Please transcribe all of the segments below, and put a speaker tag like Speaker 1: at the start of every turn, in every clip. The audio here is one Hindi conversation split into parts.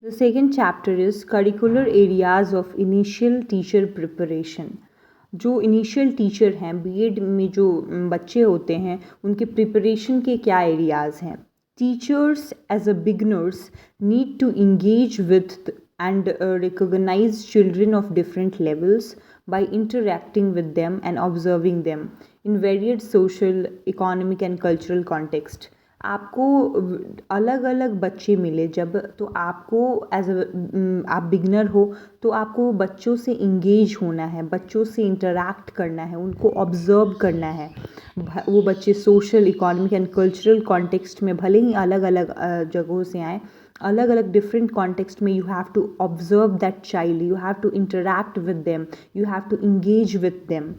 Speaker 1: The second chapter is curricular areas of initial teacher preparation. जो इनिशियल टीचर हैं बीएड में जो बच्चे होते हैं उनके प्रिपरेशन के क्या एरियाज़ हैं. Teachers as a beginners need to engage with and recognize children of different levels by interacting with them and observing them in varied social, economic and cultural context. आपको अलग अलग बच्चे मिले जब, तो आपको आप बिगनर हो तो आपको बच्चों से इंगेज होना है, बच्चों से इंटरैक्ट करना है, उनको ऑब्ज़र्व करना है. वो बच्चे social, economic and cultural context में भले ही अलग अलग जगहों से आएँ, अलग अलग डिफरेंट कॉन्टेक्स्ट में you have to observe that child, you have to interact with them, you have to engage with them.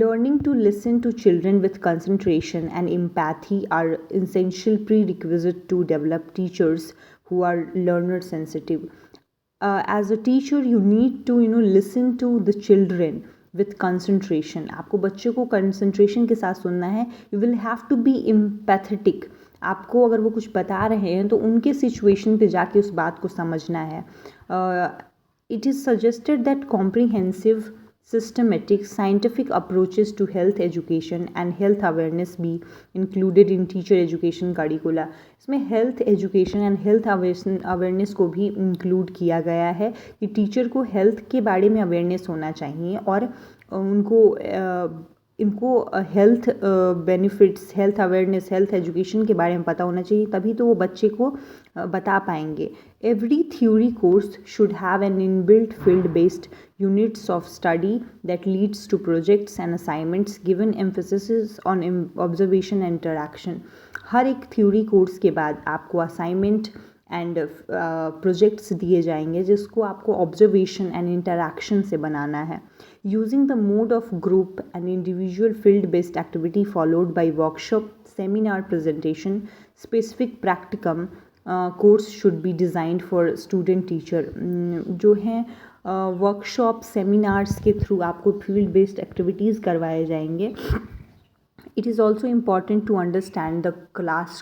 Speaker 1: Learning to listen to children with concentration and empathy are essential prerequisite to develop teachers who are learner sensitive. As a teacher, you need to listen to the children with concentration. आपको बच्चे को concentration के साथ सुनना है. You will have to be empathetic. आपको अगर वो कुछ बता रहे हैं तो उनके सिचुएशन पे जाके उस बात को समझना है. It is suggested that comprehensive, systematic, scientific approaches to health education and health awareness be included in teacher education curricula. इसमें health education and health awareness को भी include किया गया है कि टीचर को health के बारे में awareness होना चाहिए और इनको health benefits, health awareness, health education के बारे में पता होना चाहिए, तभी तो वो बच्चे को बता पाएंगे. Every theory course should have an inbuilt field based units of study that leads to projects and assignments given emphasis on observation and interaction. हर एक थ्योरी कोर्स के बाद आपको असाइनमेंट एंड प्रोजेक्ट्स दिए जाएंगे जिसको आपको ऑब्जर्वेशन एंड इंटरैक्शन से बनाना है. Using the mode of group and individual field based activity followed by workshop, seminar, presentation, specific practicum course should be designed for student teacher. जो हैं वर्कशॉप, सेमिनार्स के थ्रू आपको फील्ड बेस्ड एक्टिविटीज़ करवाए जाएंगे. It is also important to understand the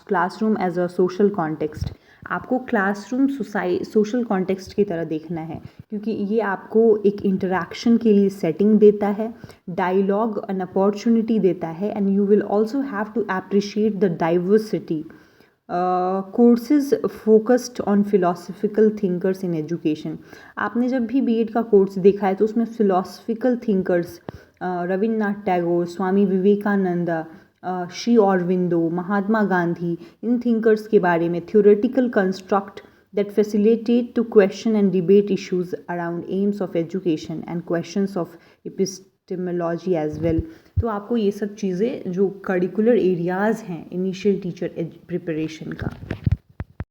Speaker 1: classroom as a social context. आपको क्लासरूम सोशल कॉन्टेक्स्ट की तरह देखना है क्योंकि ये आपको एक इंटरेक्शन के लिए सेटिंग देता है, डायलॉग एन अपॉर्चुनिटी देता है, and you will also have to appreciate the diversity. Courses focused on philosophical thinkers in education. आपने जब भी बीएड का कोर्स देखा है तो उसमें फिलोसफिकल थिंकर्स, रविन्द्रनाथ टैगोर, स्वामी विवेकानंद, श्री अरविंदो, महात्मा गांधी, इन थिंकर्स के बारे में theoretical construct that facilitate to question and debate issues around aims of education and questions of epistemology as well. तो आपको ये सब चीज़ें जो करिकुलर एरियाज़ हैं इनिशियल टीचर प्रिपरेशन का,